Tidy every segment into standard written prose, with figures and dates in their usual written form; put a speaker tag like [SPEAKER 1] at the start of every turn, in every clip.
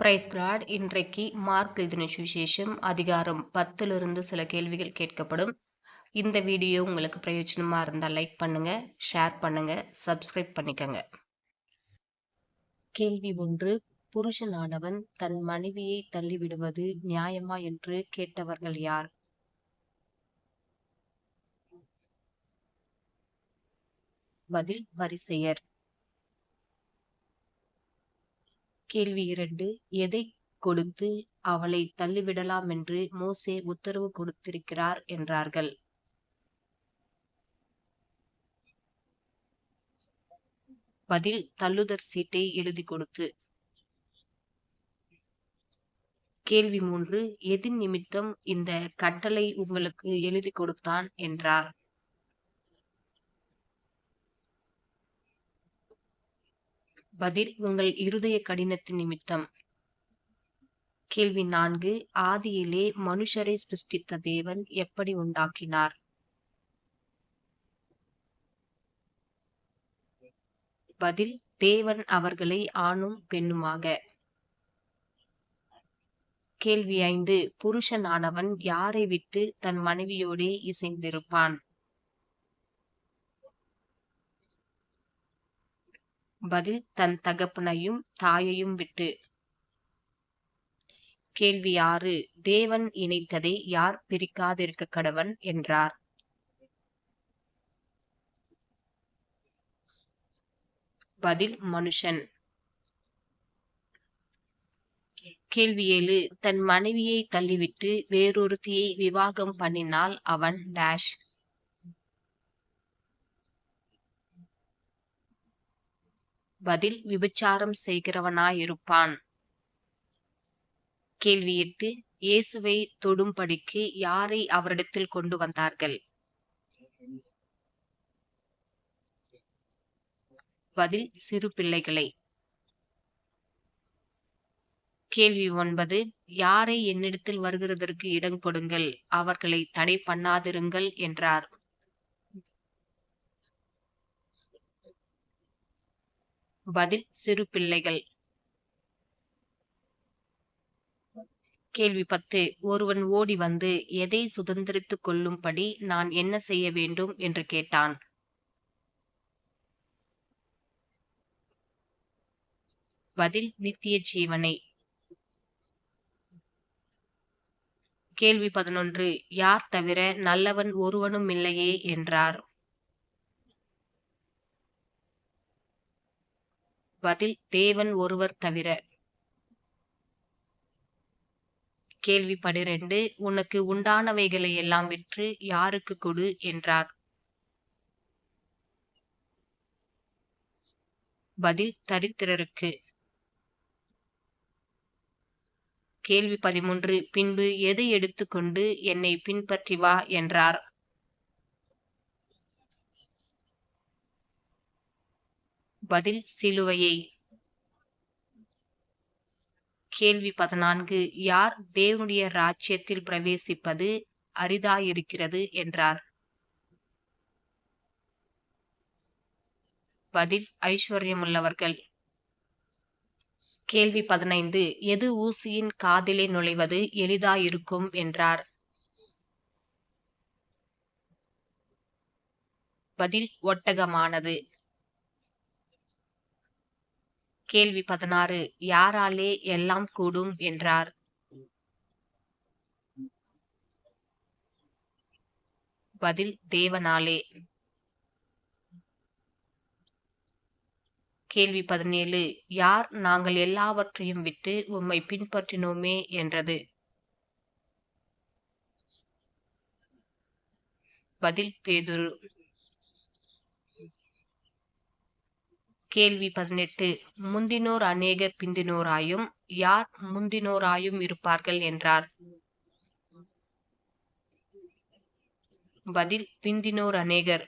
[SPEAKER 1] Price Lord. இன்றைக்கு mark எழுதின சுவிசேஷம் அதிகாரம் 10 சில கேள்விகள் கேட்கப்படும். இந்த வீடியோ உங்களுக்கு பிரயோஜனமா இருந்தால் லைக் பண்ணுங்க, ஷேர் பண்ணுங்க, சப்ஸ்கிரைப் பண்ணிக்கங்க. கேள்வி 1. புருஷனானவன் தன் மனைவியை தள்ளிவிடுவது நியாயமா என்று கேட்டவர்கள் யார்? பதில் பரிசேயர். கேள்வி 2. எதை கொடுத்து அவளை தள்ளிவிடலாம் என்று மோசே உத்தரவு கொடுத்திருக்கிறார் என்றார்கள்? பதில் தள்ளுதற் சீட்டை எழுதி கொடுத்து. கேள்வி 3. எதின் நிமித்தம் இந்த கட்டளை உங்களுக்கு எழுதி கொடுத்தான் என்றார்? பதில் உங்கள் இருதய கடினத்தின் நிமித்தம். கேள்வி 4. ஆதியிலே மனுஷரை சிருஷ்டித்த தேவன் எப்படி உண்டாக்கினார்? பதில் தேவன் அவர்களை ஆணும் பெண்ணுமாக. கேள்வி 5. புருஷனானவன் யாரை விட்டு தன் மனைவியோடே இசைந்திருப்பான்? பதில் தன் தகப்பனையும் தாயையும் விட்டு. கேள்வி 6. தேவன் இணைத்ததை யார் பிரிக்காதிருக்க கடவன் என்றார்? பதில் மனுஷன். கேள்வி 7. தன் மனைவியை தள்ளிவிட்டு வேறொருத்தியை விவாகம் பண்ணினால் அவன் டேஷ். பதில் விபச்சாரம் செய்கிறவனாயிருப்பான். கேள்வி 8. இயேசுவை தொடும்படிக்கு யாரை அவரிடத்தில் கொண்டு வந்தார்கள்? பதில் சிறு பிள்ளைகளை. கேள்வி 9. யாரை என்னிடத்தில் வருகிறதற்கு இடம் கொடுங்கள், அவர்களை தடை பண்ணாதிருங்கள் என்றார்? பதில் சிறு பிள்ளைகள். கேள்வி 10. ஒருவன் ஓடி வந்து எதை சுதந்திரித்துக் கொள்ளும்படி நான் என்ன செய்ய வேண்டும் என்று கேட்டான்? பதில் நித்திய ஜீவனை. கேள்வி 11. யார் தவிர நல்லவன் ஒருவனும் இல்லையே என்றார்? பதில் தேவன் ஒருவர் தவிர. கேள்வி 12. உனக்கு உண்டானவைகளை எல்லாம் விற்று யாருக்கு கொடு என்றார்? பதில் தரித்திரருக்கு. கேள்வி 13. பின்பு எதை எடுத்துக்கொண்டு என்னை பின்பற்றி வா என்றார்? பதில் சிலுவையை. கேள்வி 14. யார் தேவனுடைய ராஜ்யத்தில் பிரவேசிப்பது அரிதாயிருக்கிறது என்றார்? பதில் ஐஸ்வர்யமுள்ளவர்கள். கேள்வி 15. எது ஊசியின் காதிலே நுழைவது எளிதாயிருக்கும் என்றார்? பதில் ஒட்டகமானது. கேள்வி 16. யாராலே எல்லாம் கூடும் என்றார்? பதில் தேவனாலே. கேள்வி 17. யார் நாங்கள் எல்லாவற்றையும் விட்டு உம்மை பின்பற்றினோமே என்றது? பதில் பேதுரு. கேள்வி 18. முந்தினோர் அநேகர் பிந்தினோராயும் யார் முந்தினோராயும் இருப்பார்கள் என்றார்? பதில் பிந்தினோர் அநேகர்.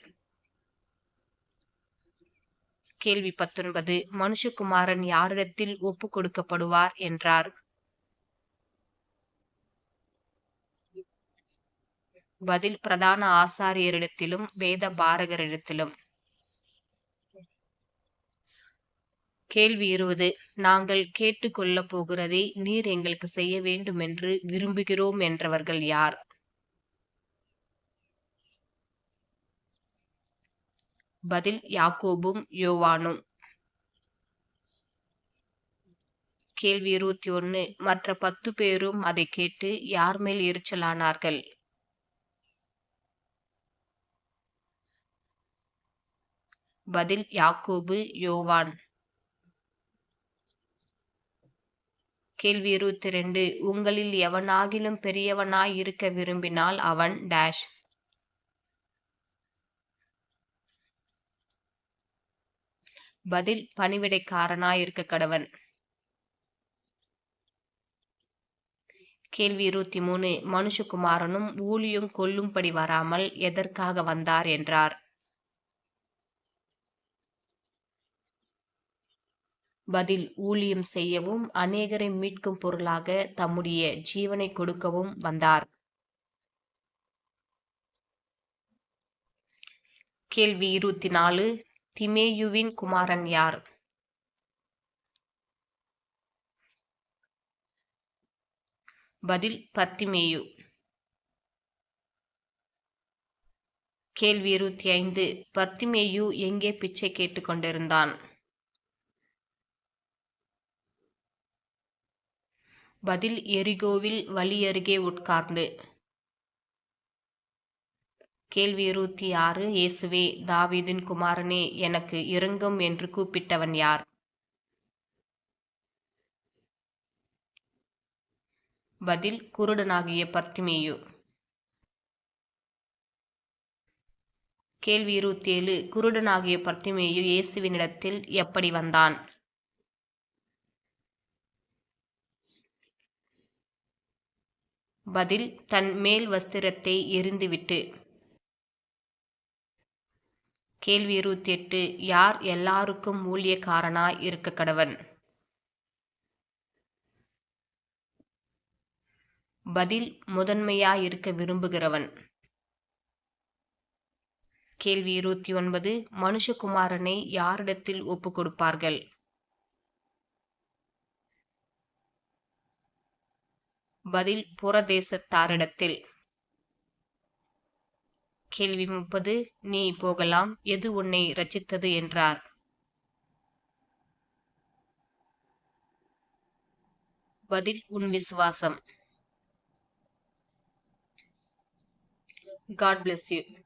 [SPEAKER 1] கேள்வி 19. மனுஷகுமாரன் யாரிடத்தில் ஒப்பு கொடுக்கப்படுவார் என்றார்? பதில் பிரதான ஆசாரியரிடத்திலும் வேத பாரகரிடத்திலும். கேள்வி 20. நாங்கள் கேட்டுக்கொள்ளப் போகிறதை நீர் எங்களுக்கு செய்ய வேண்டுமென்று விரும்புகிறோம் என்றவர்கள் யார்? பதில் யாக்கோபும் யோவானும். கேள்வி 21. மற்ற 10 பேரும் அதைக் கேட்டு யார் மேல் எரிச்சலானார்கள்? பதில் யாக்கோபு, யோவான். கேள்வி 22. உங்களில் எவனாகிலும் பெரியவனாய் இருக்க விரும்பினால் அவன் டேஷ். பதில் பணிவிடைக்காரனாய் இருக்க கடவன். கேள்வி 23. மனுஷகுமாரனும் ஊழியம் கொள்ளும்படி வராமல் எதற்காக வந்தார் என்றார்? பதில் ஊழியம் செய்யவும் அநேகரை மீட்கும் பொருளாக தம்முடைய ஜீவனை கொடுக்கவும் வந்தார். கேள்வி 24. திமேயுவின் குமாரன் யார்? பதில் பர்த்திமேயு. கேள்வி 25. பர்த்திமேயு எங்கே பிச்சை கேட்டுக் கொண்டிருந்தான்? பதில் எரிகோவில் வழி அருகே உட்கார்ந்து. கேள்வி 26. இயேசுவே, தாவீதின் குமாரனே, எனக்கு இரங்கும் என்று கூப்பிட்டவன் யார்? பதில் குருடனாகிய பர்த்திமேயு. கேள்வி 27. குருடனாகிய பர்த்திமேயு இயேசுவினிடத்தில் எப்படி வந்தான்? பதில் தன் மேல் வஸ்திரத்தை எறிந்துவிட்டு. கேள்வி 28. யார் எல்லாருக்கும் ஊழியக்காரனாய் இருக்க கடவன்? பதில் முதன்மையாய் இருக்க விரும்புகிறவன். கேள்வி 29. மனுஷகுமாரனை யாரிடத்தில் ஒப்புக் கொடுப்பார்கள்? பதில் புறதேசத்தாரிடத்தில். கேள்வி 30. நீ போகலாம், எது உன்னை இரட்சித்தது என்றார்? பதில் உன் விசுவாசம். God bless you.